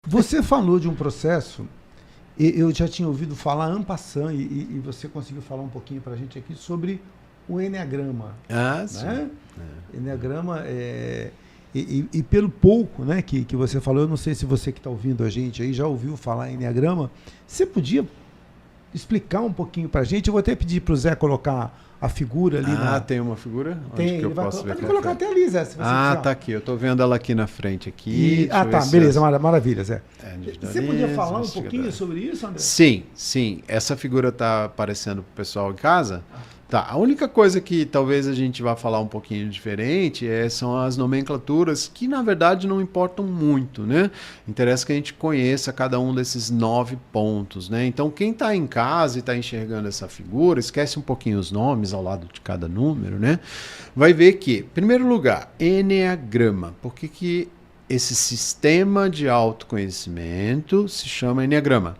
Você falou de um processo, eu já tinha ouvido falar en passant, e você conseguiu falar um pouquinho para a gente aqui sobre o Enneagrama. Ah, sim. Né? Enneagrama e pelo pouco, né, que você falou, eu não sei se você que está ouvindo a gente aí já ouviu falar em Enneagrama, você podia explicar um pouquinho para a gente? Eu vou até pedir para o Zé colocar a figura ali Tem uma figura? Tem, Onde que eu ele vai posso ver? pode colocar até ali, Zé, se você quiser. Tá aqui. Eu tô vendo ela aqui na frente. Aqui. Tá, beleza, maravilha, Zé. Você podia Isso, falar um pouquinho sobre isso, André? Sim. Essa figura tá aparecendo pro pessoal em casa. Tá, a única coisa que talvez a gente vá falar um pouquinho diferente são as nomenclaturas que, na verdade, não importam muito, né? Interessa que a gente conheça cada um desses 9 pontos, né? Então, quem está em casa e está enxergando essa figura, esquece um pouquinho os nomes ao lado de cada número, né? Vai ver que, em primeiro lugar, Enneagrama. Por que esse sistema de autoconhecimento se chama Enneagrama?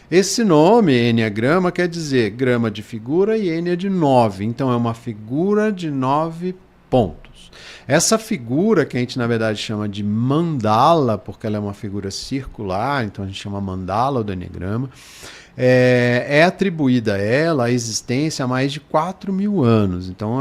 Esse nome, Enneagrama, quer dizer grama de figura e Ennea de 9. Então, é uma figura de 9 pontos. Essa figura, que a gente, na verdade, chama de mandala, porque ela é uma figura circular, então a gente chama mandala do Enneagrama, é atribuída a ela a existência há mais de 4.000 anos. Então,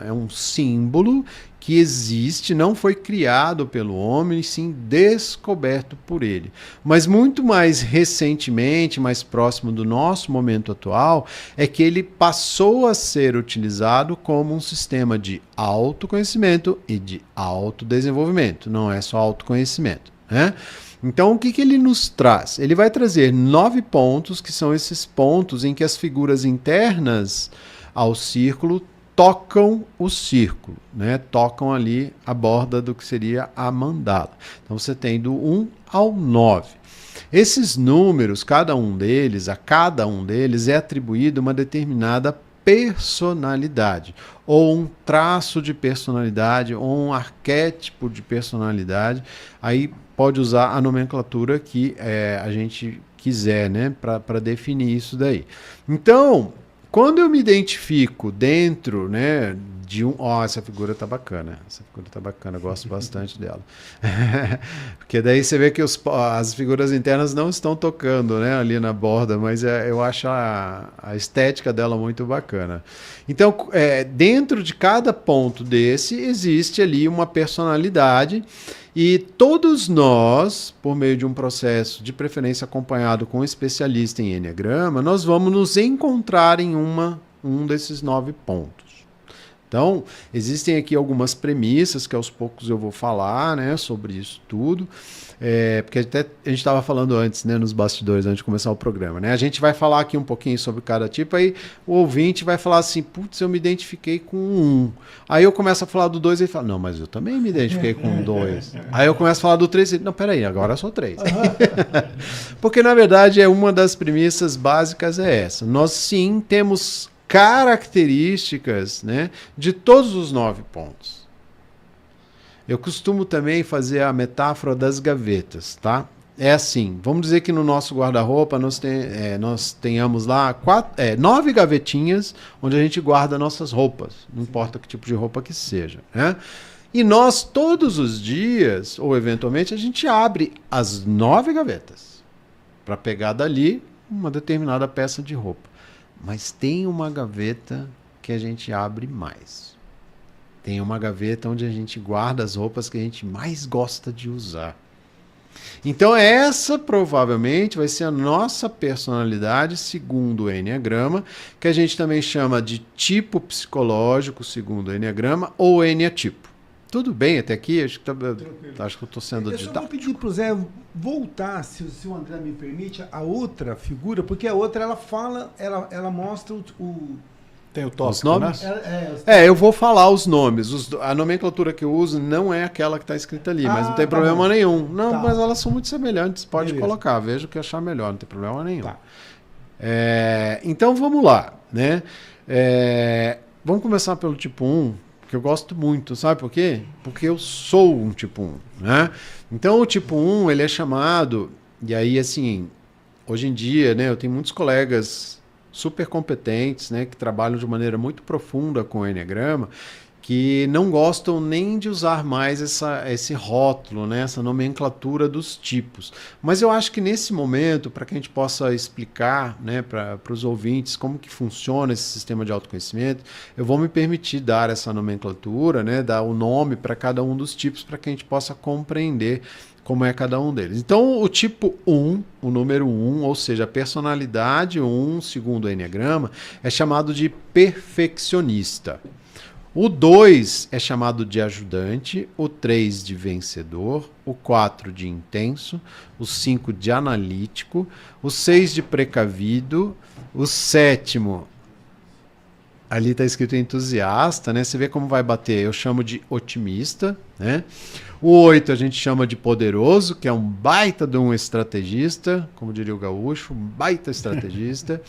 é um símbolo que existe, não foi criado pelo homem, sim descoberto por ele. Mas muito mais recentemente, mais próximo do nosso momento atual, é que ele passou a ser utilizado como um sistema de autoconhecimento e de autodesenvolvimento. Não é só autoconhecimento, né? Então, o que ele nos traz? Ele vai trazer 9 pontos, que são esses pontos em que as figuras internas ao círculo tocam o círculo, né? Tocam ali a borda do que seria a mandala. Então você tem do 1 ao 9. Esses números, a cada um deles é atribuído uma determinada personalidade, ou um traço de personalidade, ou um arquétipo de personalidade. Aí pode usar a nomenclatura que a gente quiser, né, para definir isso daí. Então, quando eu me identifico dentro, né, de um... essa figura tá bacana. Eu gosto bastante dela. Porque daí você vê que as figuras internas não estão tocando, né, ali na borda, mas eu acho a estética dela muito bacana. Então, dentro de cada ponto desse, existe ali uma personalidade. E todos nós, por meio de um processo de preferência acompanhado com um especialista em Enneagrama, nós vamos nos encontrar em um desses 9 pontos. Então, existem aqui algumas premissas que aos poucos eu vou falar, né, sobre isso tudo. Porque até a gente estava falando antes, né, nos bastidores, antes de começar o programa, né? A gente vai falar aqui um pouquinho sobre cada tipo, aí o ouvinte vai falar assim, putz, eu me identifiquei com um. Aí eu começo a falar do 2 e ele fala, não, mas eu também me identifiquei com o 2. Aí eu começo a falar do 3 e ele, não, peraí, agora eu sou 3. Porque, na verdade, uma das premissas básicas é essa. Nós, sim, temos características, né, de todos os 9 pontos. Eu costumo também fazer a metáfora das gavetas, tá? É assim, vamos dizer que no nosso guarda-roupa nós tenhamos lá 9 gavetinhas onde a gente guarda nossas roupas, não importa que tipo de roupa que seja, né? E nós, todos os dias, ou eventualmente, a gente abre as 9 gavetas para pegar dali uma determinada peça de roupa. Mas tem uma gaveta que a gente abre mais. Tem uma gaveta onde a gente guarda as roupas que a gente mais gosta de usar. Então essa provavelmente vai ser a nossa personalidade segundo o Enneagrama, que a gente também chama de tipo psicológico segundo o Enneagrama ou Enneatipo. Tudo bem até aqui? Acho que eu estou sendo didático. Eu só vou pedir para o Zé voltar, se o André me permite, a outra figura, porque a outra ela fala, ela mostra o Tem o tópico, os nomes? né? Eu vou falar os nomes. A nomenclatura que eu uso não é aquela que está escrita ali, mas não tem problema bom. nenhum. Não, Tá. mas elas são muito semelhantes. Pode Beleza. colocar, veja o que achar melhor, não tem problema nenhum. Tá. Então vamos lá, né? Vamos começar pelo tipo 1, que eu gosto muito, sabe por quê? Porque eu sou um tipo 1, né? Então o tipo 1, ele é chamado, e aí assim, hoje em dia, né, eu tenho muitos colegas super competentes, né, que trabalham de maneira muito profunda com o Enneagrama, que não gostam nem de usar mais esse rótulo, né, essa nomenclatura dos tipos. Mas eu acho que nesse momento, para que a gente possa explicar, né, para os ouvintes como que funciona esse sistema de autoconhecimento, eu vou me permitir dar essa nomenclatura, né, dar o nome para cada um dos tipos, para que a gente possa compreender como é cada um deles. Então, o tipo 1, o número 1, ou seja, a personalidade 1, segundo o Enneagrama, é chamado de perfeccionista. O 2 é chamado de ajudante, o 3 de vencedor, o 4 de intenso, o 5 de analítico, o 6 de precavido, o 7º, ali está escrito entusiasta, né? Você vê como vai bater, eu chamo de otimista, né? O 8 a gente chama de poderoso, que é um baita de um estrategista, como diria o gaúcho, um baita estrategista.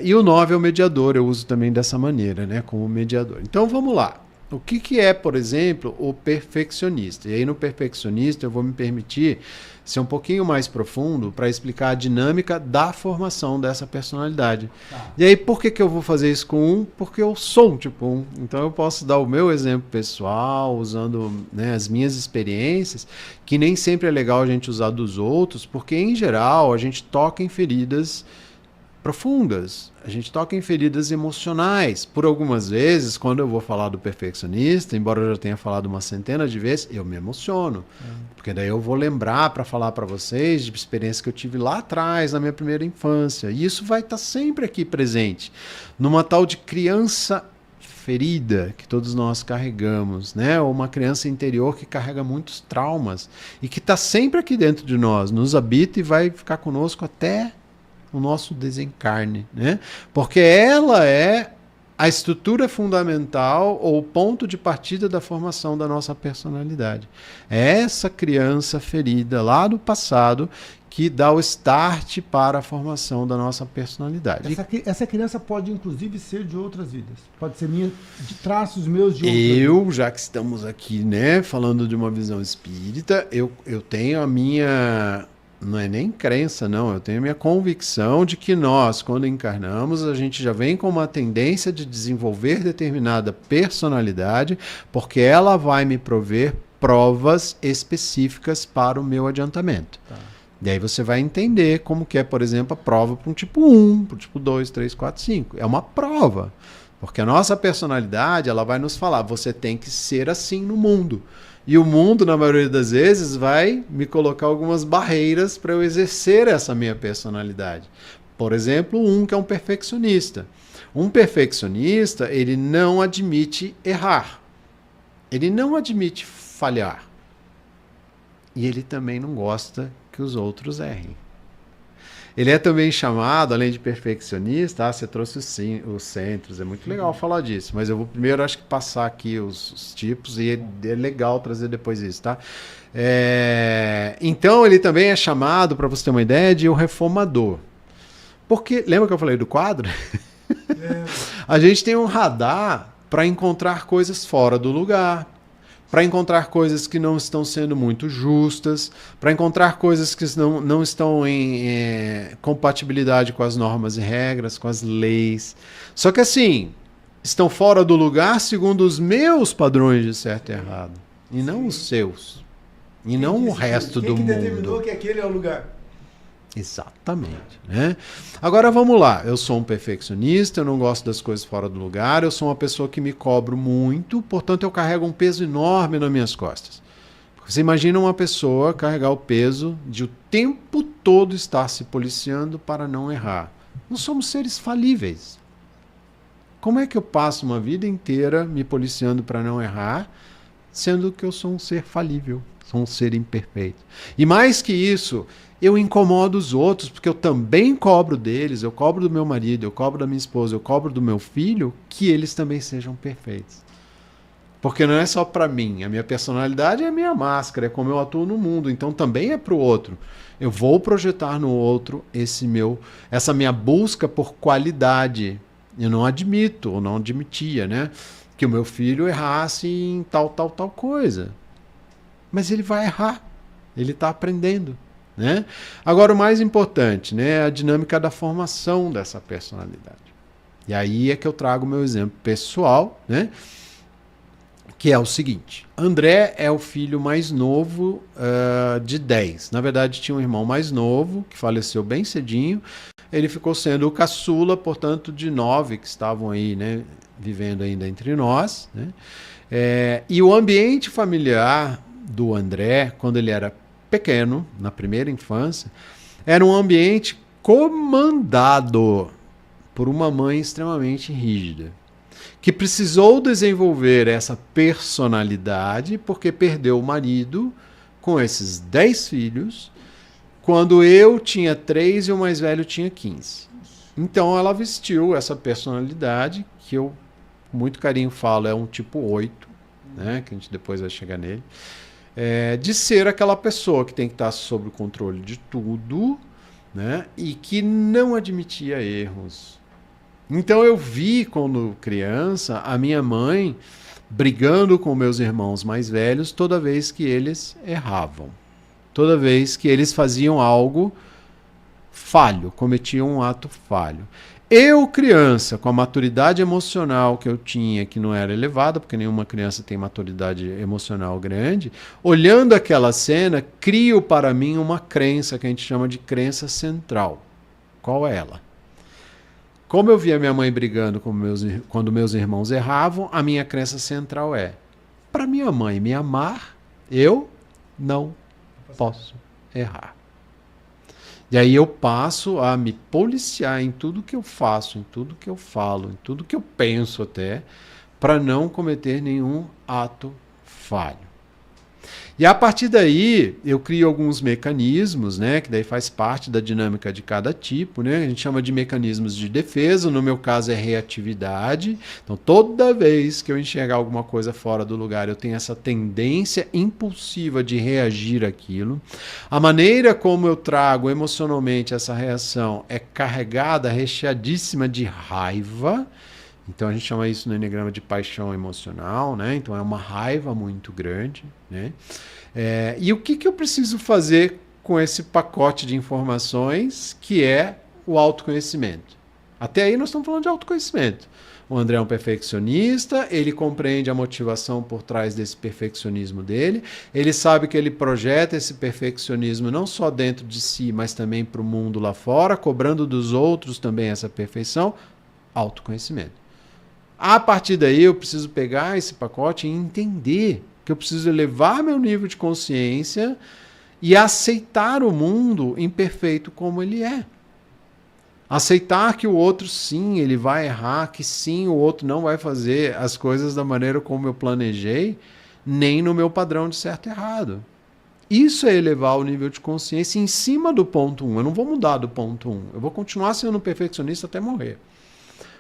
E o 9 é o mediador, eu uso também dessa maneira, né, como mediador. Então vamos lá. O que é, por exemplo, o perfeccionista? E aí no perfeccionista eu vou me permitir ser um pouquinho mais profundo para explicar a dinâmica da formação dessa personalidade. Tá. E aí por que eu vou fazer isso com 1? Porque eu sou um tipo 1. Então eu posso dar o meu exemplo pessoal, usando, né, as minhas experiências, que nem sempre é legal a gente usar dos outros, porque em geral a gente toca em feridas profundas, a gente toca em feridas emocionais. Por algumas vezes, quando eu vou falar do perfeccionista, embora eu já tenha falado uma centena de vezes, eu me emociono. Porque daí eu vou lembrar para falar para vocês de experiência que eu tive lá atrás, na minha primeira infância. E isso vai estar sempre aqui presente, numa tal de criança ferida que todos nós carregamos, né? Ou uma criança interior que carrega muitos traumas e que está sempre aqui dentro de nós, nos habita e vai ficar conosco até o nosso desencarne, né? Porque ela é a estrutura fundamental ou o ponto de partida da formação da nossa personalidade. É essa criança ferida lá do passado que dá o start para a formação da nossa personalidade. Essa criança pode, inclusive, ser de outras vidas. Pode ser minha, de traços meus de outras vidas. Já que estamos aqui, né, falando de uma visão espírita, eu tenho a minha... Não é nem crença, não. Eu tenho a minha convicção de que nós, quando encarnamos, a gente já vem com uma tendência de desenvolver determinada personalidade, porque ela vai me prover provas específicas para o meu adiantamento. Tá. E aí você vai entender como que é, por exemplo, a prova para um tipo 1, para um tipo 2, 3, 4, 5. É uma prova. Porque a nossa personalidade, ela vai nos falar, você tem que ser assim no mundo. E o mundo, na maioria das vezes, vai me colocar algumas barreiras para eu exercer essa minha personalidade. Por exemplo, que é um perfeccionista. Um perfeccionista, ele não admite errar. Ele não admite falhar. E ele também não gosta que os outros errem. Ele é também chamado, além de perfeccionista, você trouxe os centros, é muito legal falar disso, mas eu vou primeiro, acho que passar aqui os tipos, e é legal trazer depois isso, tá? Então, ele também é chamado, para você ter uma ideia, de o reformador. Porque, lembra que eu falei do quadro? A gente tem um radar para encontrar coisas fora do lugar, para encontrar coisas que não estão sendo muito justas, para encontrar coisas que não estão em compatibilidade com as normas e regras, com as leis. Só que assim, estão fora do lugar segundo os meus padrões de certo e errado, e não os seus, e não o resto do mundo. Quem determinou que aquele é o lugar? Exatamente, né? Agora vamos lá, eu sou um perfeccionista, eu não gosto das coisas fora do lugar, eu sou uma pessoa que me cobro muito, portanto eu carrego um peso enorme nas minhas costas. Você imagina uma pessoa carregar o peso de o tempo todo estar se policiando para não errar. Nós somos seres falíveis. Como é que eu passo uma vida inteira me policiando para não errar, sendo que eu sou um ser falível, sou um ser imperfeito? E mais que isso, eu incomodo os outros, porque eu também cobro deles, eu cobro do meu marido, eu cobro da minha esposa, eu cobro do meu filho, que eles também sejam perfeitos. Porque não é só para mim, a minha personalidade é a minha máscara, é como eu atuo no mundo, então também é para o outro. Eu vou projetar no outro essa minha busca por qualidade. Eu não admito, ou não admitia, né, que o meu filho errasse em tal coisa. Mas ele vai errar, ele está aprendendo. Né? Agora, o mais importante, né, é a dinâmica da formação dessa personalidade. E aí é que eu trago o meu exemplo pessoal, né, que é o seguinte: André é o filho mais novo de 10. Na verdade, tinha um irmão mais novo, que faleceu bem cedinho. Ele ficou sendo o caçula, portanto, de 9 que estavam aí, né, vivendo ainda entre nós. Né? E o ambiente familiar do André, quando ele era pequeno, na primeira infância, era um ambiente comandado por uma mãe extremamente rígida, que precisou desenvolver essa personalidade porque perdeu o marido com esses 10 filhos, quando eu tinha 3 e o mais velho tinha 15. Então ela vestiu essa personalidade, que eu com muito carinho falo, é um tipo 8, né, que a gente depois vai chegar nele, de ser aquela pessoa que tem que estar sob o controle de tudo, né, e que não admitia erros. Então eu vi, quando criança, a minha mãe brigando com meus irmãos mais velhos toda vez que eles erravam. Toda vez que eles faziam algo falho, cometiam um ato falho. Eu, criança, com a maturidade emocional que eu tinha, que não era elevada, porque nenhuma criança tem maturidade emocional grande, olhando aquela cena, crio para mim uma crença que a gente chama de crença central. Qual é ela? Como eu via minha mãe brigando quando meus irmãos erravam, a minha crença central é: para minha mãe me amar, eu não posso errar. E aí eu passo a me policiar em tudo que eu faço, em tudo que eu falo, em tudo que eu penso até, para não cometer nenhum ato falho. E a partir daí, eu crio alguns mecanismos, né, que daí faz parte da dinâmica de cada tipo, né? A gente chama de mecanismos de defesa, no meu caso é reatividade. Então, toda vez que eu enxergar alguma coisa fora do lugar, eu tenho essa tendência impulsiva de reagir àquilo. A maneira como eu trago emocionalmente essa reação é carregada, recheadíssima de raiva. Então a gente chama isso no Eneagrama de paixão emocional, né? Então é uma raiva muito grande, né? E o que eu preciso fazer com esse pacote de informações que é o autoconhecimento? Até aí nós estamos falando de autoconhecimento. O André é um perfeccionista, ele compreende a motivação por trás desse perfeccionismo dele, ele sabe que ele projeta esse perfeccionismo não só dentro de si, mas também para o mundo lá fora, cobrando dos outros também essa perfeição. Autoconhecimento. A partir daí eu preciso pegar esse pacote e entender que eu preciso elevar meu nível de consciência e aceitar o mundo imperfeito como ele é. Aceitar que o outro, sim, ele vai errar, que sim, o outro não vai fazer as coisas da maneira como eu planejei, nem no meu padrão de certo e errado. Isso é elevar o nível de consciência em cima do ponto 1. Eu não vou mudar do ponto 1. Eu vou continuar sendo um perfeccionista até morrer.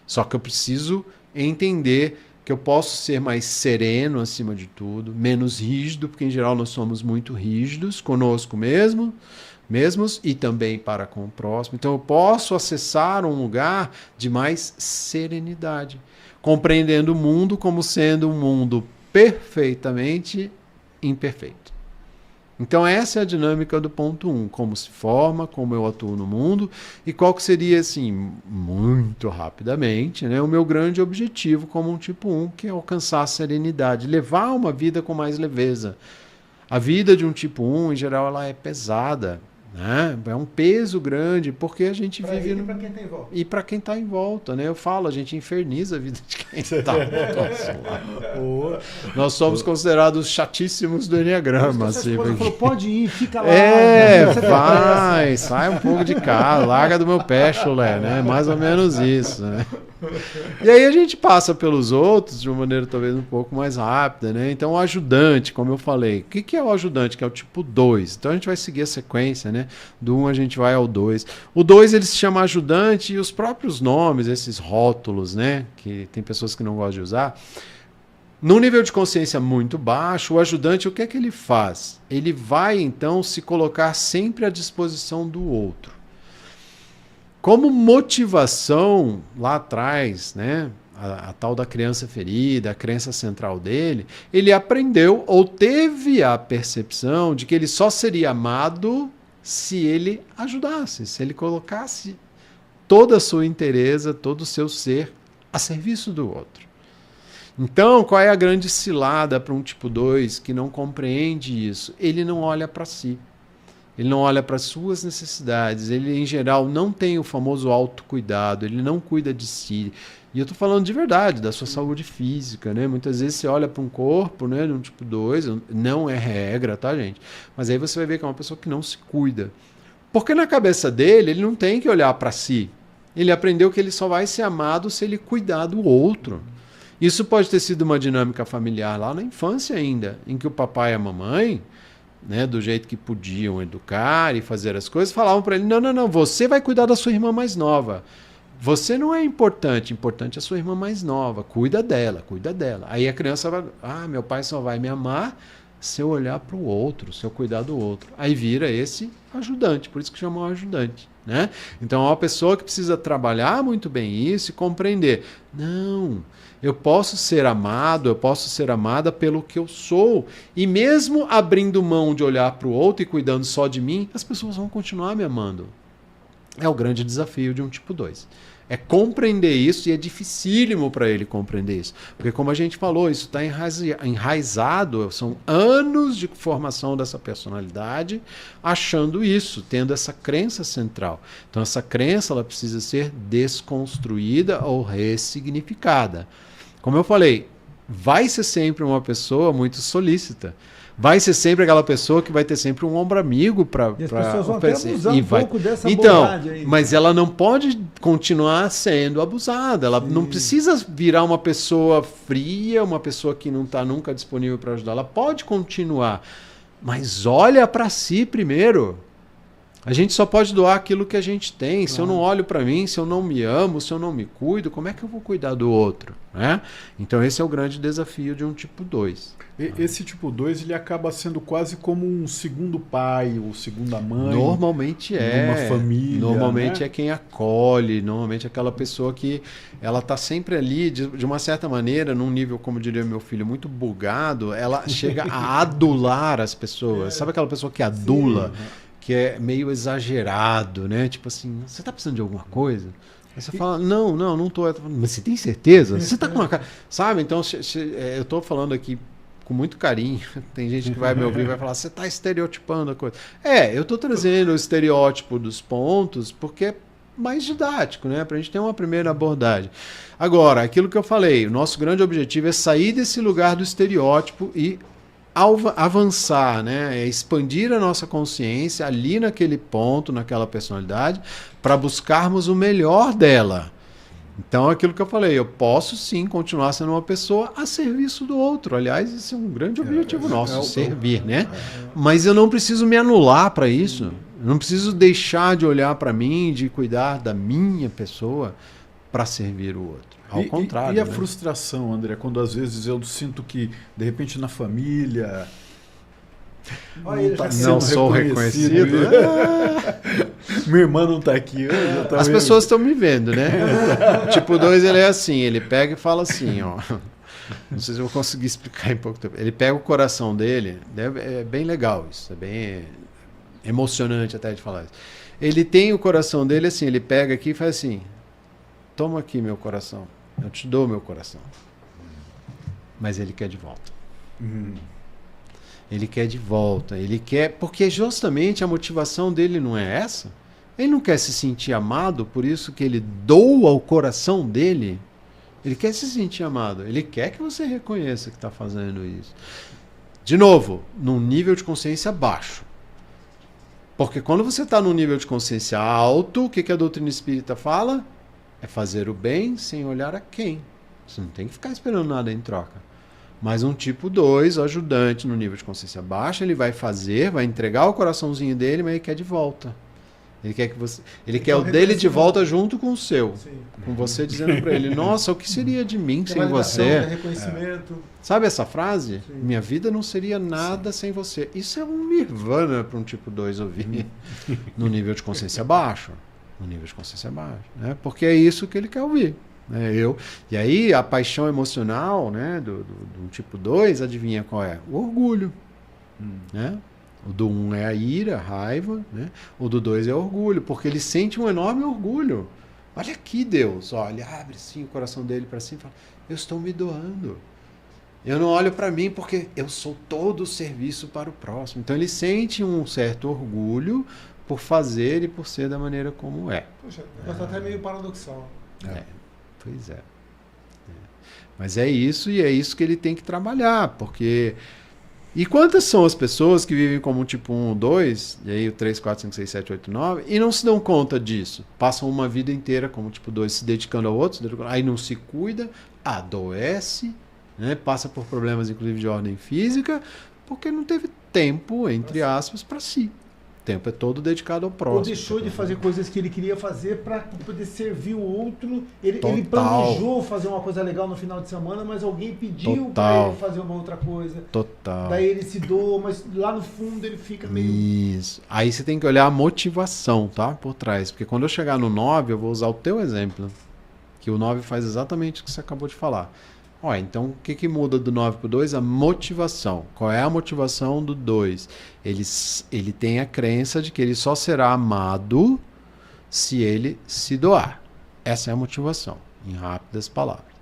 Só que eu preciso entender que eu posso ser mais sereno acima de tudo, menos rígido, porque em geral nós somos muito rígidos conosco mesmos e também para com o próximo. Então eu posso acessar um lugar de mais serenidade, compreendendo o mundo como sendo um mundo perfeitamente imperfeito. Então essa é a dinâmica do ponto 1, como se forma, como eu atuo no mundo e qual que seria, assim, muito rapidamente, né, o meu grande objetivo como um tipo 1, que é alcançar a serenidade, levar uma vida com mais leveza. A vida de um tipo 1, em geral, ela é pesada, né? É um peso grande, porque a gente vive... E para quem está em volta. E para quem está em volta, né? Eu falo, a gente inferniza a vida de quem está Nós somos considerados chatíssimos do Eneagrama. Assim, porque... falou, pode ir, fica lá. Vai, sai um pouco de casa, larga do meu pé, chulé, né? Mais ou menos isso, né? E aí a gente passa pelos outros de uma maneira talvez um pouco mais rápida, né? Então o ajudante, como eu falei, o que é o ajudante? Que é o tipo 2. Então a gente vai seguir a sequência, né? Do 1 a gente vai ao 2. O 2 ele se chama ajudante e os próprios nomes, esses rótulos, né? Que tem pessoas que não gostam de usar. Num nível de consciência muito baixo, o ajudante, o que é que ele faz? Ele vai então se colocar sempre à disposição do outro. Como motivação, lá atrás, né, a tal da criança ferida, a crença central dele, ele aprendeu ou teve a percepção de que ele só seria amado se ele ajudasse, se ele colocasse toda a sua inteireza, todo o seu ser a serviço do outro. Então, qual é a grande cilada para um tipo 2 que não compreende isso? Ele não olha para si. Ele não olha para as suas necessidades. Ele, em geral, não tem o famoso autocuidado. Ele não cuida de si. E eu estou falando de verdade, da sua saúde física, né? Muitas vezes você olha para um corpo, né, de um tipo 2, não é regra, tá, gente? Mas aí você vai ver que é uma pessoa que não se cuida. Porque na cabeça dele, ele não tem que olhar para si. Ele aprendeu que ele só vai ser amado se ele cuidar do outro. Isso pode ter sido uma dinâmica familiar lá na infância ainda, em que o papai e a mamãe, né, do jeito que podiam educar e fazer as coisas, falavam para ele, não, você vai cuidar da sua irmã mais nova. Você não é importante, importante é a sua irmã mais nova, cuida dela, cuida dela. Aí a criança vai, meu pai só vai me amar se eu olhar para o outro, se eu cuidar do outro. Aí vira esse ajudante, por isso que chamam ajudante. Né? Então é uma pessoa que precisa trabalhar muito bem isso e compreender. Não, eu posso ser amado, eu posso ser amada pelo que eu sou. E mesmo abrindo mão de olhar para o outro e cuidando só de mim, as pessoas vão continuar me amando. É o grande desafio de um tipo 2. É compreender isso e é dificílimo para ele compreender isso. Porque como a gente falou, isso está enraizado, são anos de formação dessa personalidade achando isso, tendo essa crença central. Então essa crença ela precisa ser desconstruída ou ressignificada. Como eu falei, vai ser sempre uma pessoa muito solícita. Vai ser sempre aquela pessoa que vai ter sempre um ombro amigo para E as pessoas vão até abusar um pouco dessa então, bondade aí. mas ela não pode continuar sendo abusada. Ela não precisa virar uma pessoa fria, uma pessoa que não está nunca disponível para ajudar. Ela pode continuar, mas olha para si primeiro. A gente só pode doar aquilo que a gente tem. Claro. Se eu não olho para mim, se eu não me amo, se eu não me cuido, como é que eu vou cuidar do outro? Né? Então esse é o grande desafio de um tipo 2. Esse tipo 2 ele acaba sendo quase como um segundo pai ou segunda mãe. Normalmente é. Numa família. Normalmente né? é quem acolhe, normalmente é aquela pessoa que ela está sempre ali, de uma certa maneira, num nível, como diria meu filho, muito bugado, ela chega a adular as pessoas. Sabe aquela pessoa que adula? Sim. Que é meio exagerado, né? Tipo assim, você tá precisando de alguma coisa? Aí você fala, não tô. Mas você tem certeza? Você tá com uma cara... Sabe? Então, eu tô falando aqui com muito carinho. Tem gente que vai me ouvir e vai falar, você tá estereotipando a coisa. Eu tô trazendo o estereótipo dos pontos porque é mais didático, né? Pra gente ter uma primeira abordagem. Agora, aquilo que eu falei, o nosso grande objetivo é sair desse lugar do estereótipo e avançar, né? É expandir a nossa consciência ali naquele ponto, naquela personalidade, para buscarmos o melhor dela. Então, aquilo que eu falei, eu posso sim continuar sendo uma pessoa a serviço do outro. Aliás, esse é um grande objetivo nosso, servir, né? Mas eu não preciso me anular para isso. Eu não preciso deixar de olhar para mim, de cuidar da minha pessoa para servir o outro. Ao contrário. E a frustração, André, quando às vezes eu sinto que, de repente, na família... não sou reconhecido. Minha irmã não está aqui. As pessoas estão me vendo, né? Tipo 2, ele é assim, ele pega e fala assim, ó. Não sei se eu vou conseguir explicar em pouco tempo. Ele pega o coração dele, é bem legal isso, é bem emocionante até de falar isso. Ele tem o coração dele assim, ele pega aqui e faz assim, toma aqui meu coração. Eu te dou meu coração. Mas ele quer de volta. Ele quer de volta. Ele quer... Porque justamente a motivação dele não é essa. Ele não quer se sentir amado, por isso que ele doa o coração dele. Ele quer se sentir amado. Ele quer que você reconheça que está fazendo isso. De novo, num nível de consciência baixo. Porque quando você está num nível de consciência alto, o que a doutrina espírita fala? É fazer o bem sem olhar a quem. Você não tem que ficar esperando nada em troca. Mas um tipo 2, o ajudante no nível de consciência baixa, ele vai fazer, vai entregar o coraçãozinho dele, mas ele quer de volta. Ele quer que você, ele quer o dele de volta junto com o seu. Sim. Com você dizendo para ele, nossa, o que seria de mim sem você? Reconhecimento. Sabe essa frase? Sim. Minha vida não seria nada sem você. Isso é um nirvana para um tipo 2 ouvir no nível de consciência baixo. No nível de consciência baixa, né? Porque é isso que ele quer ouvir. Né? E aí a paixão emocional, né, do tipo 2, adivinha qual é? O orgulho. Né? O do 1 é a ira, a raiva, né? O do 2 é orgulho, porque ele sente um enorme orgulho. Olha aqui, Deus, olha, ele abre sim o coração dele para cima e fala, eu estou me doando. Eu não olho para mim porque eu sou todo serviço para o próximo. Então ele sente um certo orgulho por fazer e por ser da maneira como é. Poxa, mas tá até meio paradoxal. Pois é. Mas é isso, e é isso que ele tem que trabalhar, porque... E quantas são as pessoas que vivem como tipo 1 ou 2, e aí o 3, 4, 5, 6, 7, 8, 9, e não se dão conta disso? Passam uma vida inteira como tipo 2, se dedicando ao outro, aí não se cuida, adoece, né? Passa por problemas inclusive de ordem física, porque não teve tempo, entre aspas, para si. O tempo é todo dedicado ao próximo. Ou deixou de fazer coisas que ele queria fazer para poder servir o outro. Ele Total. planejou fazer uma coisa legal no final de semana, mas alguém pediu para ele fazer uma outra coisa. Total. Daí ele se doa, mas lá no fundo ele fica meio... Isso. Aí você tem que olhar a motivação, tá? Por trás. Porque quando eu chegar no 9, eu vou usar o teu exemplo. Que o 9 faz exatamente o que você acabou de falar. Ó, então o que muda do 9 para o 2? A motivação. Qual é a motivação do 2? Ele tem a crença de que ele só será amado se ele se doar. Essa é a motivação, em rápidas palavras.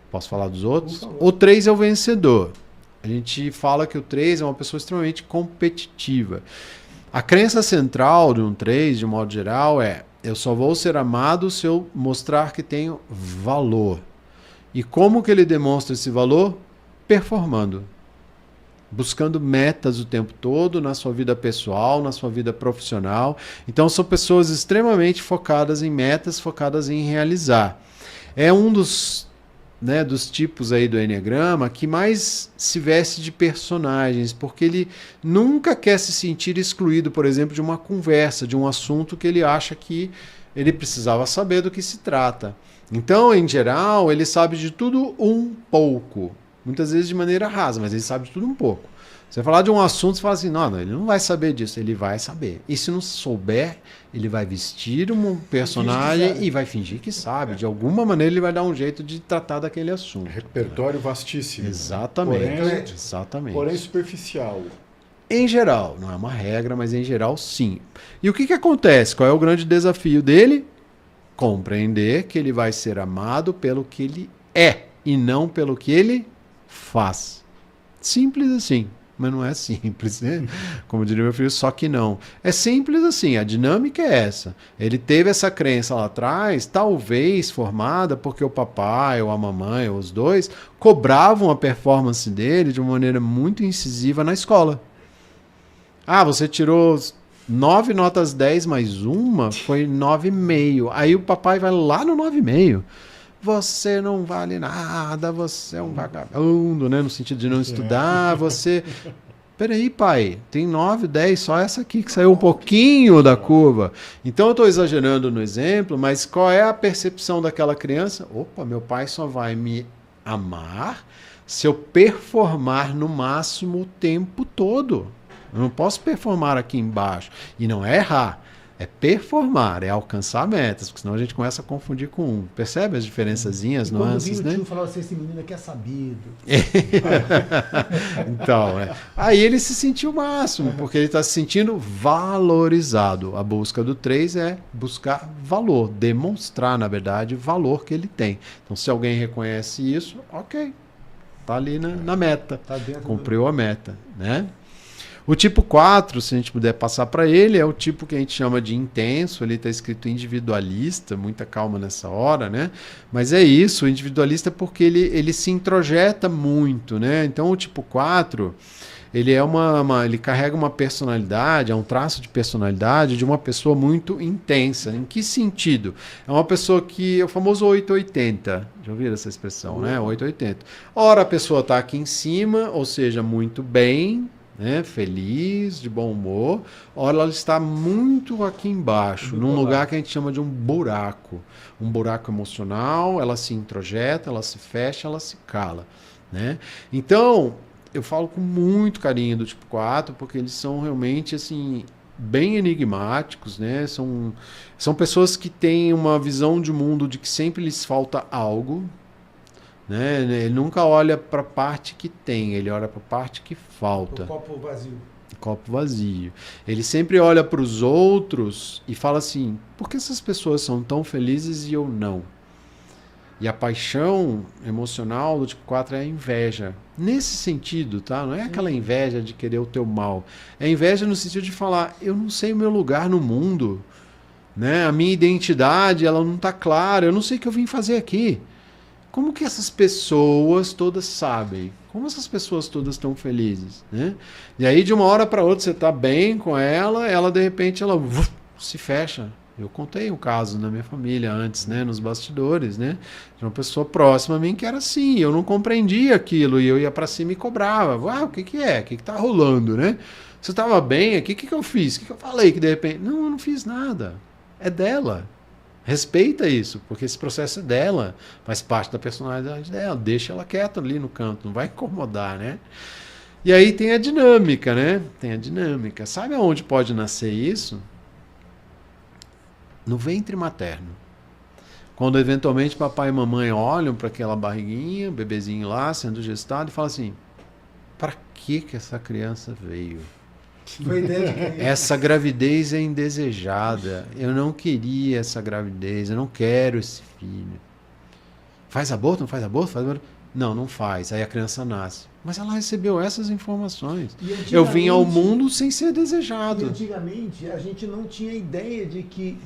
Posso falar dos outros? O 3 é o vencedor. A gente fala que o 3 é uma pessoa extremamente competitiva. A crença central de um 3, de um modo geral, é: eu só vou ser amado se eu mostrar que tenho valor. E como que ele demonstra esse valor? Performando. Buscando metas o tempo todo, na sua vida pessoal, na sua vida profissional. Então são pessoas extremamente focadas em metas, focadas em realizar. É um dos tipos aí do Enneagrama que mais se veste de personagens, porque ele nunca quer se sentir excluído, por exemplo, de uma conversa, de um assunto que ele acha que ele precisava saber do que se trata. Então, em geral, ele sabe de tudo um pouco. Muitas vezes de maneira rasa, mas ele sabe de tudo um pouco. Você falar de um assunto, você fala assim, não, ele não vai saber disso. Ele vai saber. E se não souber, ele vai vestir um personagem e vai fingir que sabe. De alguma maneira, ele vai dar um jeito de tratar daquele assunto. Repertório vastíssimo. Exatamente. Exatamente. Porém superficial. Em geral, não é uma regra, mas em geral, sim. E o que acontece? Qual é o grande desafio dele? Compreender que ele vai ser amado pelo que ele é e não pelo que ele faz. Simples assim, mas não é simples, né? Como diria meu filho, só que não. É simples assim, a dinâmica é essa. Ele teve essa crença lá atrás, talvez formada porque o papai ou a mamãe ou os dois cobravam a performance dele de uma maneira muito incisiva na escola. Ah, você tirou 9 notas 10 mais uma, foi 9,5. Aí o papai vai lá no 9,5. Você não vale nada, você é um vagabundo, né? No sentido de não estudar, você... Peraí, pai, tem 9, 10, só essa aqui que saiu um pouquinho da curva. Então eu estou exagerando no exemplo, mas qual é a percepção daquela criança? Opa, meu pai só vai me amar se eu performar no máximo o tempo todo. Eu não posso performar aqui embaixo. E não é errar, é performar, é alcançar metas, porque senão a gente começa a confundir com um. Percebe as diferençazinhas, nuances, né? O tio falava assim, esse menino aqui é sabido. Então, aí ele se sentiu o máximo, porque ele está se sentindo valorizado. A busca do 3 é buscar valor, demonstrar, na verdade, o valor que ele tem. Então, se alguém reconhece isso, ok, está ali na meta, Tá dentro cumpriu a meta, né? O tipo 4, se a gente puder passar para ele, é o tipo que a gente chama de intenso, ele está escrito individualista, muita calma nessa hora, né? Mas é isso, o individualista é porque ele se introjeta muito, né? Então o tipo 4, ele ele carrega uma personalidade, é um traço de personalidade de uma pessoa muito intensa. Em que sentido? É uma pessoa que é o famoso 880. Já ouviram essa expressão, né? 880. Ora a pessoa está aqui em cima, ou seja, muito bem, né, feliz, de bom humor, ora ela está muito aqui embaixo, num lugar que a gente chama de um buraco emocional, ela se introjeta, ela se fecha, ela se cala, né? Então, eu falo com muito carinho do tipo 4, porque eles são realmente, assim, bem enigmáticos, né? São pessoas que têm uma visão de mundo de que sempre lhes falta algo, né? Ele nunca olha para a parte que tem, ele olha para a parte que falta. O copo vazio. Copo vazio. Ele sempre olha para os outros e fala assim, por que essas pessoas são tão felizes e eu não? E a paixão emocional do tipo 4 é a inveja. Nesse sentido, tá? Não é aquela inveja de querer o teu mal. É inveja no sentido de falar, eu não sei o meu lugar no mundo, né? A minha identidade, ela não está clara, eu não sei o que eu vim fazer aqui. Como que essas pessoas todas sabem? Como essas pessoas todas estão felizes, né? E aí de uma hora para outra você está bem com ela de repente ela se fecha. Eu contei um caso na minha família antes, né, nos bastidores, né, de uma pessoa próxima a mim que era assim, eu não compreendia aquilo e eu ia para cima e cobrava. O que é? O que tá rolando, né? Você estava bem aqui, o que eu fiz? O que eu falei que de repente... Não, eu não fiz nada. É dela. Respeita isso, porque esse processo é dela, faz parte da personalidade dela, deixa ela quieta ali no canto, não vai incomodar, né? E aí tem a dinâmica, né? Tem a dinâmica. Sabe aonde pode nascer isso? No ventre materno. Quando eventualmente papai e mamãe olham para aquela barriguinha, o bebezinho lá sendo gestado e falam assim: para que essa criança veio? Essa gravidez é indesejada. Eu não queria essa gravidez, eu não quero esse filho. Faz aborto? Não faz aborto? Faz aborto? Não, não faz. Aí a criança nasce. Mas ela recebeu essas informações. Eu vim ao mundo sem ser desejado. E antigamente a gente não tinha ideia de que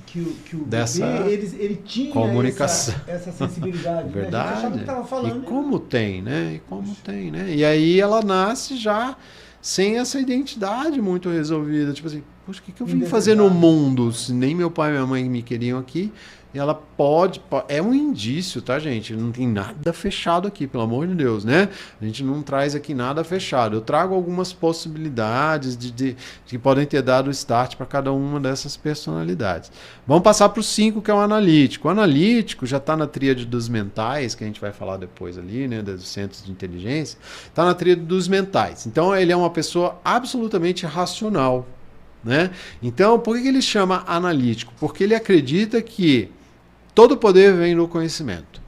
o dessa bebê ele tinha comunicação. Essa sensibilidade. Verdade. Né? A gente achava que estava falando. E como tem, né? E como tem, né? E aí ela nasce já sem essa identidade muito resolvida. Tipo assim, poxa, o que eu vim fazer no mundo se nem meu pai e minha mãe me queriam aqui? E ela pode... É um indício, tá, gente? Não tem nada fechado aqui, pelo amor de Deus, né? A gente não traz aqui nada fechado. Eu trago algumas possibilidades que podem ter dado start para cada uma dessas personalidades. Vamos passar para o 5, que é o analítico. O analítico já está na tríade dos mentais, que a gente vai falar depois ali, né? Dos centros de inteligência. Está na tríade dos mentais. Então, ele é uma pessoa absolutamente racional, né? Então, por que ele chama analítico? Porque ele acredita que todo poder vem do conhecimento.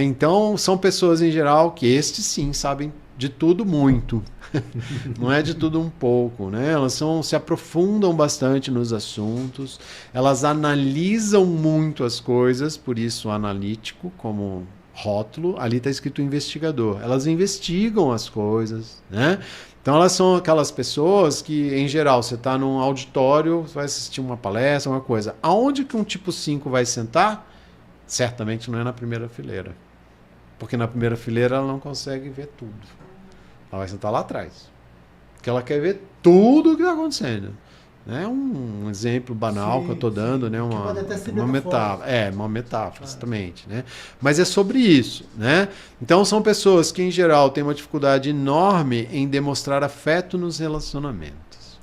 Então, são pessoas em geral que estes sim sabem de tudo muito. Não é de tudo um pouco. Né? Elas se aprofundam bastante nos assuntos, elas analisam muito as coisas, por isso analítico como rótulo. Ali está escrito investigador. Elas investigam as coisas, né? Então elas são aquelas pessoas que, em geral, você está num auditório, você vai assistir uma palestra, uma coisa. Aonde que um tipo 5 vai sentar? Certamente não é na primeira fileira. Porque na primeira fileira ela não consegue ver tudo. Ela vai sentar lá atrás. Porque ela quer ver tudo o que está acontecendo. É um exemplo banal que eu estou dando, né? Uma metáfora. Uma metáfora, exatamente. Né? Mas é sobre isso. Né? Então são pessoas que, em geral, têm uma dificuldade enorme em demonstrar afeto nos relacionamentos.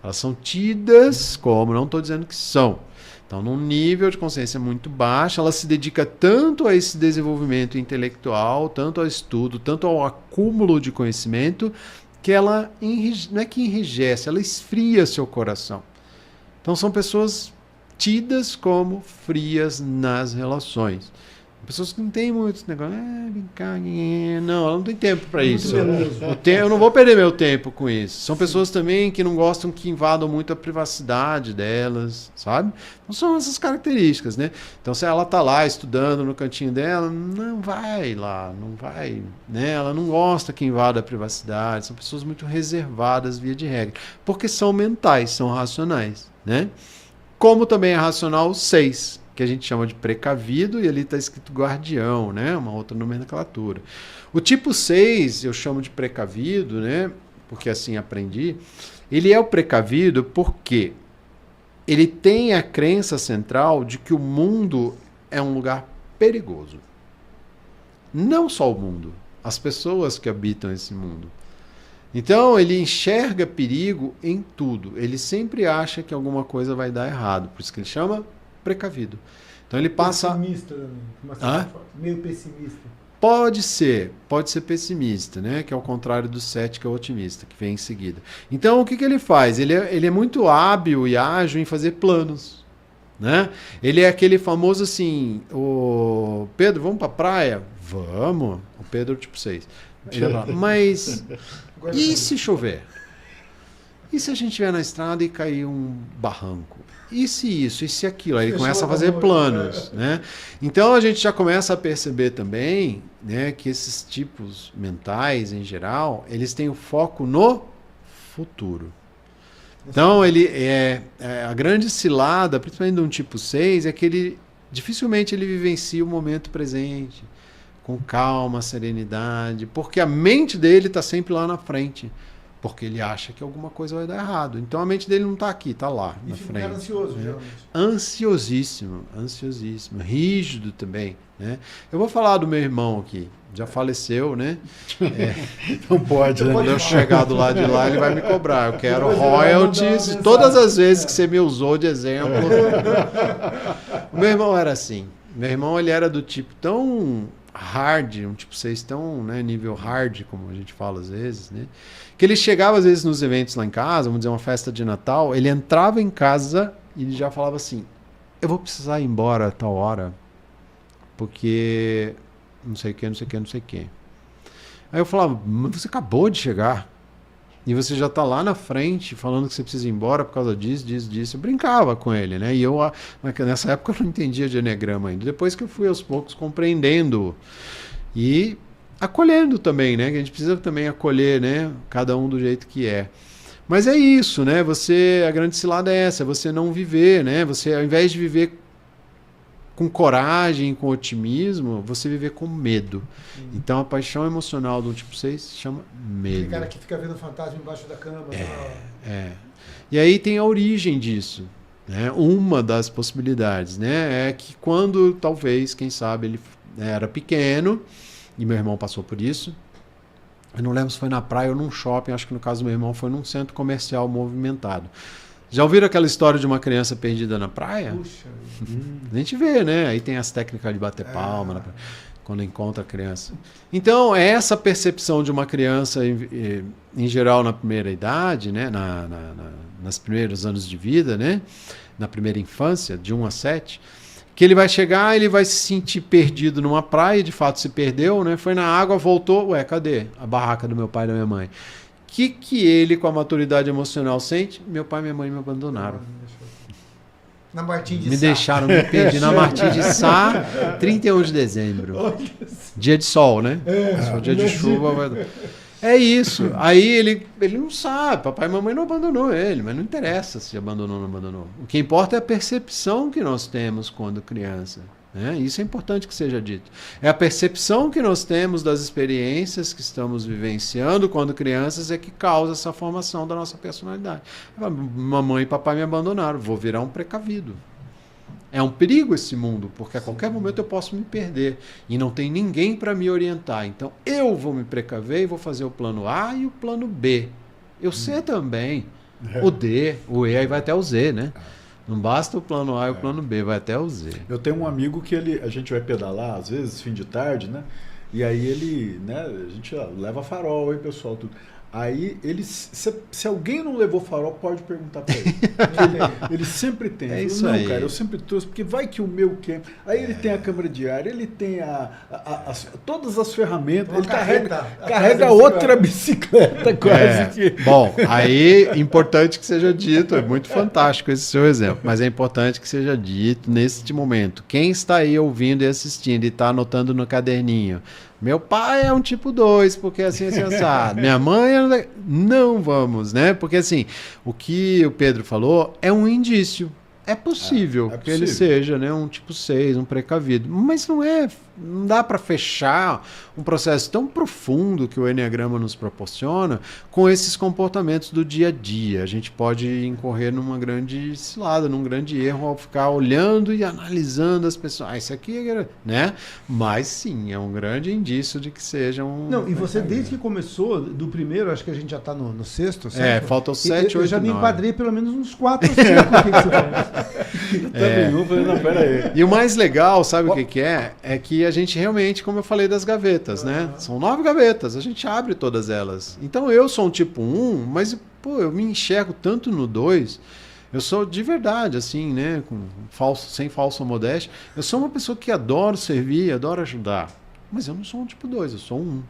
Elas são tidas como, não estou dizendo que são. Então, num nível de consciência muito baixo, ela se dedica tanto a esse desenvolvimento intelectual, tanto ao estudo, tanto ao acúmulo de conhecimento, que ela não é que enrijece, ela esfria seu coração. Então são pessoas tidas como frias nas relações. Pessoas que não têm muito negócio, vem cá, não, ela não tem tempo para isso. Eu não vou perder meu tempo com isso. São pessoas também que não gostam que invadam muito a privacidade delas, sabe? Então são essas características, né? Então se ela está lá estudando no cantinho dela, não vai lá, não vai, né? Ela não gosta que invada a privacidade. São pessoas muito reservadas via de regra, porque são mentais, são racionais, né? Como também é racional o 6, que a gente chama de precavido, e ali está escrito guardião, né? Uma outra nomenclatura. O tipo 6, eu chamo de precavido, né? Porque assim aprendi. Ele é o precavido porque ele tem a crença central de que o mundo é um lugar perigoso. Não só o mundo, as pessoas que habitam esse mundo. Então, ele enxerga perigo em tudo. Ele sempre acha que alguma coisa vai dar errado. Por isso que ele chama precavido. Então ele passa... Pessimista também. Meio pessimista. Pode ser pessimista, né? Que é o contrário do 7, que é o otimista, que vem em seguida. Então o que ele faz? Ele é muito hábil e ágil em fazer planos, né? Ele é aquele famoso assim, o Pedro, vamos para a praia? Vamos. O Pedro tipo 6. Ele fala, mas e se chover? E se a gente estiver na estrada e cair um barranco? E se isso? E se aquilo? Aí ele começa a fazer planos, né? Então a gente já começa a perceber também, né, que esses tipos mentais, em geral, eles têm o foco no futuro. Então ele a grande cilada, principalmente de um tipo 6, é que ele dificilmente ele vivencia o momento presente, com calma, serenidade, porque a mente dele está sempre lá na frente. Porque ele acha que alguma coisa vai dar errado. Então a mente dele não está aqui, está lá, na frente. E fica ansioso, geralmente. Ansiosíssimo. Rígido também, né? Eu vou falar do meu irmão aqui. Já faleceu, né? Não pode, né? Quando eu chegar do lado de lá, ele vai me cobrar. Eu quero royalties de todas as vezes que você me usou de exemplo. O meu irmão era assim. Meu irmão, ele era do tipo tão hard, um tipo 6 tão, né, nível hard, como a gente fala às vezes, né? Que ele chegava às vezes nos eventos lá em casa, vamos dizer uma festa de Natal, ele entrava em casa e ele já falava assim, eu vou precisar ir embora a tal hora, porque não sei o que. Aí eu falava, mas você acabou de chegar e você já está lá na frente falando que você precisa ir embora por causa disso. Eu brincava com ele, né? E eu, nessa época, eu não entendia de eneagrama ainda. Depois que eu fui aos poucos compreendendo e acolhendo também, né? Que a gente precisa também acolher, né? Cada um do jeito que é. Mas é isso, né? A grande cilada é essa, você não viver, né? Você, ao invés de viver com coragem, com otimismo, você viver com medo. Então a paixão emocional do tipo 6 se chama medo. Aquele cara que fica vendo fantasma embaixo da cama. E aí tem a origem disso. Né? Uma das possibilidades, né? É que quando, talvez, quem sabe, ele era pequeno, e meu irmão passou por isso, eu não lembro se foi na praia ou num shopping, acho que no caso do meu irmão foi num centro comercial movimentado. Já ouviram aquela história de uma criança perdida na praia? Puxa. A gente vê, né? Aí tem as técnicas de bater palma quando encontra a criança. Então, é essa percepção de uma criança, em geral, na primeira idade, né? Nos primeiros anos de vida, né? Na primeira infância, de 1 a 7, que ele vai chegar, ele vai se sentir perdido numa praia, de fato se perdeu, né? Foi na água, voltou, ué, cadê a barraca do meu pai e da minha mãe? Que ele, com a maturidade emocional, sente? Meu pai e minha mãe me abandonaram. Na Martim de Sá. Me deixaram, me perdi na Martim de Sá, 31 de dezembro. Dia de sol, né? Se for dia de chuva, vai... É isso. Aí ele não sabe. Papai e mamãe não abandonou ele, mas não interessa se abandonou ou não abandonou. O que importa é a percepção que nós temos quando criança. Né? Isso é importante que seja dito. É a percepção que nós temos das experiências que estamos vivenciando quando crianças é que causa essa formação da nossa personalidade. Mamãe e papai me abandonaram, vou virar um precavido. É um perigo esse mundo, porque a qualquer momento eu posso me perder e não tem ninguém para me orientar. Então eu vou me precaver e vou fazer o plano A e o plano B. O C também, o D, o E, aí vai até o Z, né? Não basta o plano A e o plano B, vai até o Z. Eu tenho um amigo que a gente vai pedalar, às vezes, fim de tarde, né? E aí ele, né, a gente leva farol, hein, pessoal, tudo. Aí ele, se alguém não levou farol, pode perguntar para ele. Ele sempre tem. É ele isso falou, não, aí. cara, eu sempre trouxe, porque vai que o meu quer. Aí ele tem a câmera de ar, ele tem todas as ferramentas, ele carrega outra bicicleta quase que. Bom, aí importante que seja dito, é muito fantástico esse seu exemplo, mas é importante que seja dito neste momento. Quem está aí ouvindo e assistindo e está anotando no caderninho, meu pai é um tipo 2, porque assim é sensado. Minha mãe não vamos, né? Porque assim, o que o Pedro falou é um indício. É possível que ele seja, né, um tipo 6, um precavido. Mas não dá para fechar um processo tão profundo que o Eneagrama nos proporciona com esses comportamentos do dia a dia. A gente pode incorrer numa grande cilada, num grande erro ao ficar olhando e analisando as pessoas. Ah, isso aqui é... né? Mas sim, é um grande indício de que seja um... Não, e você desde que começou, do primeiro, acho que a gente já está no sexto, certo? Faltam 7, 8, 9. Eu já me enquadrei pelo menos uns 4 ou 5. O que você fala? E o mais legal, sabe o que é? É que a gente realmente, como eu falei das gavetas, né? São 9 gavetas, a gente abre todas elas. Então eu sou um tipo 1, mas pô, eu me enxergo tanto no 2. Eu sou de verdade, assim, né? Sem falsa modéstia. Eu sou uma pessoa que adoro servir, adoro ajudar. Mas eu não sou um tipo 2, eu sou um 1.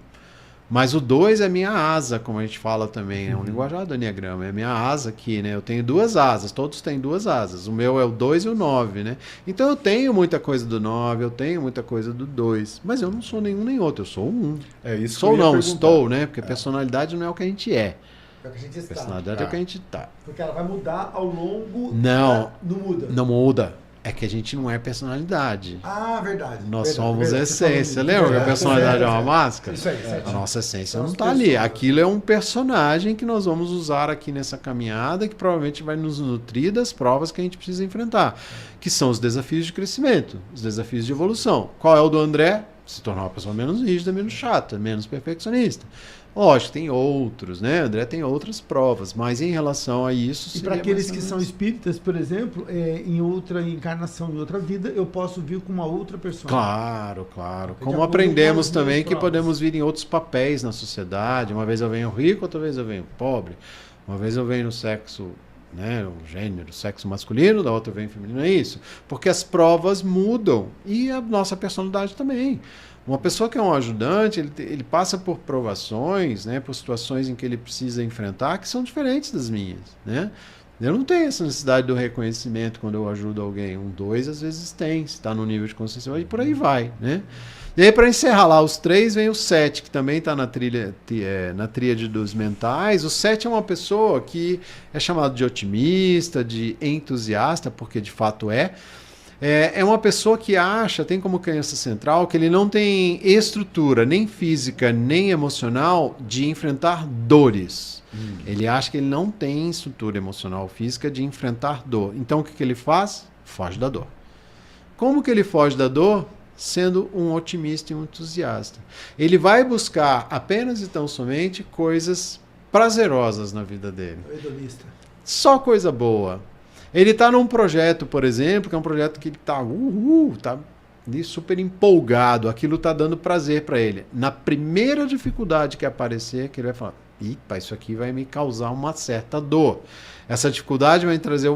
Mas o 2 é minha asa, como a gente fala também, é um linguajar do Enneagrama, é minha asa aqui, né? Eu tenho 2 asas, todos têm 2 asas. O meu é o 2 e o 9, né? Então eu tenho muita coisa do 9, eu tenho muita coisa do 2, mas eu não sou nenhum nem outro, eu sou um. É isso que Sou eu ia não, perguntar. estou, né? Porque personalidade não é o que a gente é. É o que a gente está. Personalidade é o que a gente tá. Porque ela vai mudar ao longo. Não. Não muda. Não muda. É que a gente não é personalidade. Ah, verdade. Nós Verdade, somos verdade. essência. Lembra que a personalidade é uma máscara? Isso aí, A certinho. nossa essência São não as está ali. pessoas. Aquilo é um personagem que nós vamos usar aqui nessa caminhada, que provavelmente vai nos nutrir das provas que a gente precisa enfrentar, que são os desafios de crescimento, os desafios de evolução. Qual é o do André? Se tornar uma pessoa menos rígida, menos chata, menos perfeccionista. Lógico, tem outros, né? André tem outras provas, mas em relação a isso... E para aqueles que são espíritas, por exemplo, em outra encarnação, em outra vida, eu posso vir com uma outra pessoa. Claro, claro. De Como acordo aprendemos com as também minhas que provas. podemos vir em outros papéis na sociedade. Uma vez eu venho rico, outra vez eu venho pobre. Uma vez eu venho no sexo, né, o gênero, sexo masculino, da outra eu venho feminino. É isso. Porque as provas mudam e a nossa personalidade também. Uma pessoa que é um ajudante, ele passa por provações, né, por situações em que ele precisa enfrentar que são diferentes das minhas, né? Eu não tenho essa necessidade do reconhecimento quando eu ajudo alguém. 2 às vezes tem, se está no nível de consciência, e por aí vai, né? E aí, para encerrar lá, os 3 vem o 7, que também está na tríade dos mentais. O 7 é uma pessoa que é chamado de otimista, de entusiasta, porque de fato é uma pessoa que acha, tem como crença central, que ele não tem estrutura, nem física, nem emocional, de enfrentar dores. Ele acha que ele não tem estrutura emocional, física, de enfrentar dor. Então, o que ele faz? Foge da dor. Como que ele foge da dor? Sendo um otimista e um entusiasta. Ele vai buscar apenas e tão somente coisas prazerosas na vida dele. Hedonista. Só coisa boa. Ele está num projeto, por exemplo, que é um projeto que ele está tá ali super empolgado, aquilo está dando prazer para ele. Na primeira dificuldade que aparecer, que ele vai falar, epa, isso aqui vai me causar uma certa dor. Essa dificuldade vai trazer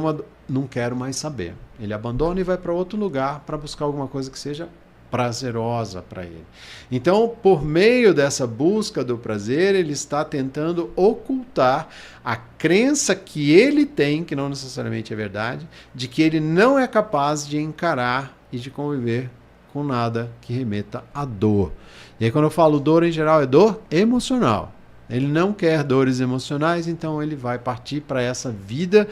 não quero mais saber. Ele abandona e vai para outro lugar para buscar alguma coisa que seja prazerosa para ele. Então, por meio dessa busca do prazer, ele está tentando ocultar a crença que ele tem, que não necessariamente é verdade, de que ele não é capaz de encarar e de conviver com nada que remeta à dor. E aí, quando eu falo dor, em geral, é dor emocional. Ele não quer dores emocionais, então ele vai partir para essa vida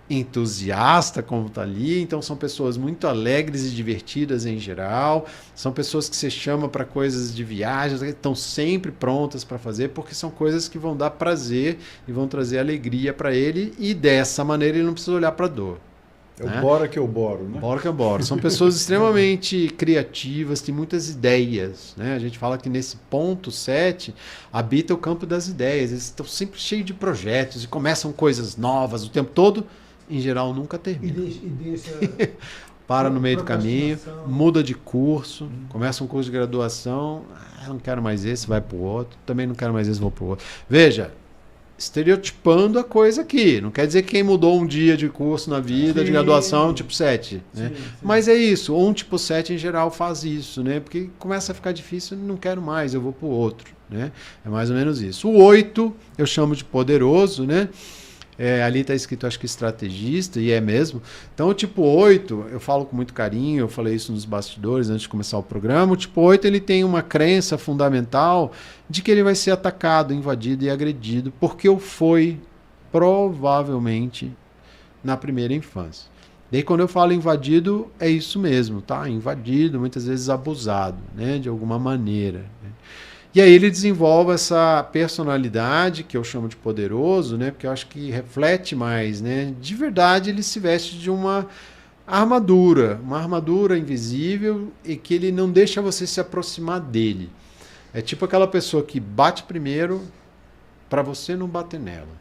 entusiasta, como está ali. Então são pessoas muito alegres e divertidas em geral, são pessoas que se chamam para coisas de viagens, estão sempre prontas para fazer, porque são coisas que vão dar prazer e vão trazer alegria para ele, e dessa maneira ele não precisa olhar para a dor. É o bora que eu boro, né? Bora que eu boro. São pessoas extremamente criativas, têm muitas ideias, né? A gente fala que nesse ponto 7 habita o campo das ideias. Eles estão sempre cheios de projetos e começam coisas novas o tempo todo. Em geral, nunca termina. E deixa Para no meio do caminho, muda de curso, começa um curso de graduação, não quero mais esse, vai para o outro, também não quero mais esse, vou para o outro. Veja, estereotipando a coisa aqui. Não quer dizer que quem mudou um dia de curso na vida, de graduação, é um tipo 7. Né? Sim. Mas é isso, um tipo 7 em geral faz isso, né? Porque começa a ficar difícil, não quero mais, eu vou para o outro. Né? É mais ou menos isso. O 8 eu chamo de poderoso, né? Ali está escrito, acho que estrategista, e é mesmo. Então, o tipo 8, eu falo com muito carinho, eu falei isso nos bastidores antes de começar o programa. O tipo 8 ele tem uma crença fundamental de que ele vai ser atacado, invadido e agredido, porque o foi provavelmente na primeira infância. Daí, quando eu falo invadido, é isso mesmo, tá? Invadido, muitas vezes abusado, né? De alguma maneira. Né? E aí ele desenvolve essa personalidade, que eu chamo de poderoso, né? Porque eu acho que reflete mais, né? De verdade, ele se veste de uma armadura invisível, e que ele não deixa você se aproximar dele. É tipo aquela pessoa que bate primeiro para você não bater nela.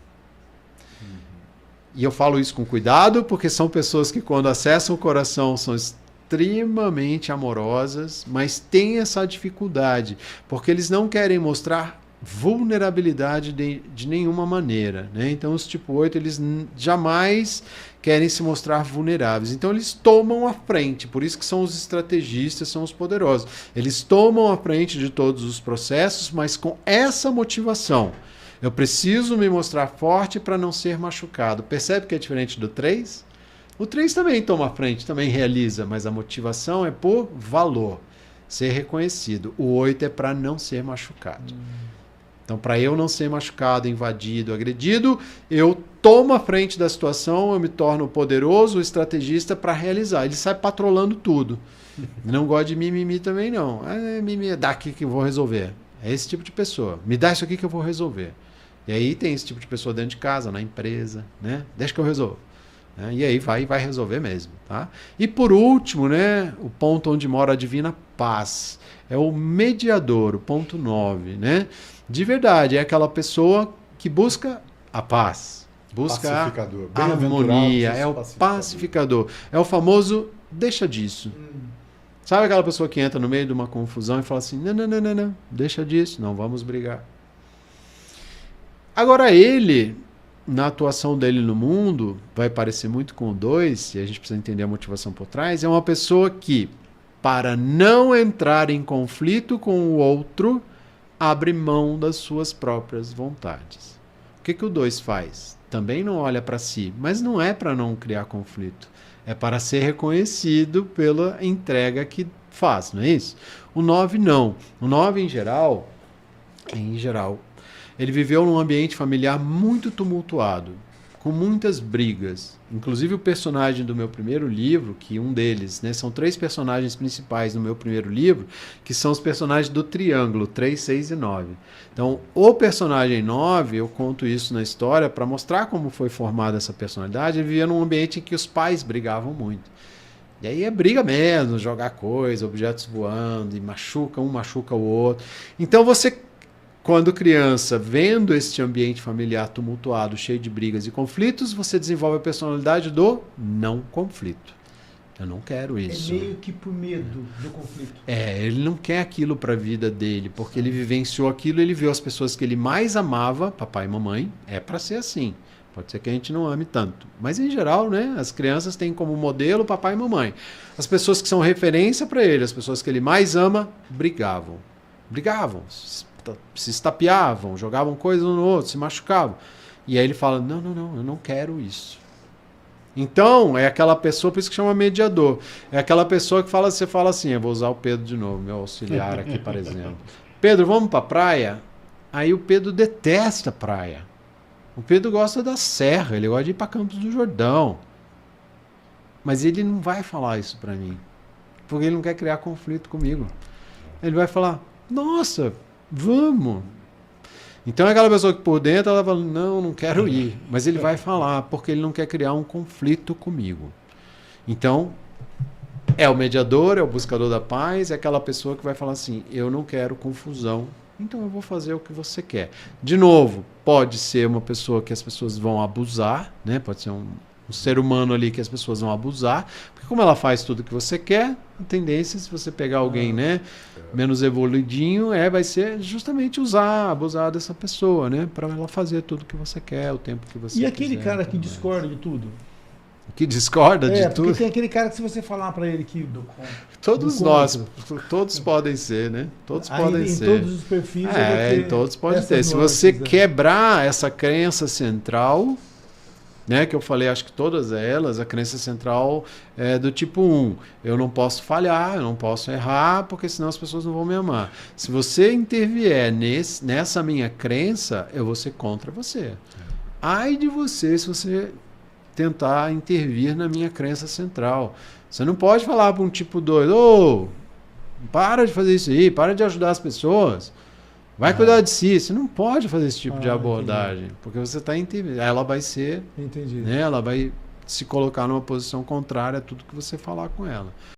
E eu falo isso com cuidado, porque são pessoas que, quando acessam o coração, são extremamente amorosas, mas têm essa dificuldade, porque eles não querem mostrar vulnerabilidade de nenhuma maneira, né? Então os tipo 8, eles jamais querem se mostrar vulneráveis. Então eles tomam a frente, por isso que são os estrategistas, são os poderosos. Eles tomam a frente de todos os processos, mas com essa motivação. Eu preciso me mostrar forte para não ser machucado. Percebe que é diferente do 3? O 3 também toma a frente, também realiza, mas a motivação é por valor, ser reconhecido. O 8 é para não ser machucado. Então, para eu não ser machucado, invadido, agredido, eu tomo a frente da situação, eu me torno poderoso, o estrategista para realizar. Ele sai patrolando tudo. Não gosta de mimimi também, não. Mimimi, dá aqui que eu vou resolver. É esse tipo de pessoa. Me dá isso aqui que eu vou resolver. E aí tem esse tipo de pessoa dentro de casa, na empresa, né? Deixa que eu resolvo. E aí vai resolver mesmo. Tá? E por último, né, o ponto onde mora a divina paz. É o mediador, o ponto 9, né? De verdade, é aquela pessoa que busca a paz, busca a harmonia, é o pacificador. É o famoso deixa disso. Sabe aquela pessoa que entra no meio de uma confusão e fala assim, não, deixa disso, não vamos brigar. Agora ele, na atuação dele no mundo, vai parecer muito com o 2, e a gente precisa entender a motivação por trás, é uma pessoa que, para não entrar em conflito com o outro, abre mão das suas próprias vontades. O que o 2 faz? Também não olha para si, mas não é para não criar conflito. É para ser reconhecido pela entrega que faz, não é isso? O 9 não. O 9 em geral, ele viveu num ambiente familiar muito tumultuado, com muitas brigas. Inclusive o personagem do meu primeiro livro, que um deles, né, são 3 personagens principais no meu primeiro livro, que são os personagens do triângulo, 3, 6 e 9. Então, o personagem 9, eu conto isso na história para mostrar como foi formada essa personalidade. Ele vivia num ambiente em que os pais brigavam muito. E aí é briga mesmo, jogar coisa, objetos voando, e machuca o outro. Então você, quando criança, vendo este ambiente familiar tumultuado, cheio de brigas e conflitos, você desenvolve a personalidade do não conflito. Eu não quero isso. É meio que por medo do conflito. Ele não quer aquilo para a vida dele, porque ele vivenciou aquilo, ele viu as pessoas que ele mais amava, papai e mamãe, é para ser assim. Pode ser que a gente não ame tanto. Mas, em geral, né, as crianças têm como modelo papai e mamãe. As pessoas que são referência para ele, as pessoas que ele mais ama, brigavam. Se estapeavam, jogavam coisas um no outro, se machucavam. E aí ele fala, não, eu não quero isso. Então, é aquela pessoa, por isso que chama mediador. É aquela pessoa que fala, você fala assim, eu vou usar o Pedro de novo, meu auxiliar aqui, por exemplo. Pedro, vamos para a praia? Aí o Pedro detesta a praia. O Pedro gosta da serra, ele gosta de ir para Campos do Jordão. Mas ele não vai falar isso para mim, porque ele não quer criar conflito comigo. Ele vai falar, nossa, vamos. Então é aquela pessoa que por dentro ela fala, não quero ir. Mas ele vai falar, porque ele não quer criar um conflito comigo. Então, é o mediador, é o buscador da paz, é aquela pessoa que vai falar assim, eu não quero confusão, então eu vou fazer o que você quer. De novo, pode ser uma pessoa que as pessoas vão abusar, né? Pode ser um ser humano ali que as pessoas vão abusar, porque como ela faz tudo o que você quer, a tendência, se você pegar alguém, né, menos evoluidinho, vai ser justamente abusar dessa pessoa, né, para ela fazer tudo o que você quer, o tempo que você quer. E aquele cara que discorda de tudo? Que discorda de tudo? Porque tem aquele cara que se você falar para ele que... Todos nós, todos podem ser, né? Todos podem ser. Em todos os perfis. Todos podem ter. Se você quebrar essa crença central, né, que eu falei, acho que todas elas, a crença central é do tipo 1. Eu não posso falhar, eu não posso errar, porque senão as pessoas não vão me amar. Se você intervier nessa minha crença, eu vou ser contra você. Ai de você se você tentar intervir na minha crença central. Você não pode falar para um tipo 2, para de fazer isso aí, para de ajudar as pessoas. Vai cuidar de si. Você não pode fazer esse tipo de abordagem, porque você está intervindo. Ela vai ser, né, ela vai se colocar numa posição contrária a tudo que você falar com ela.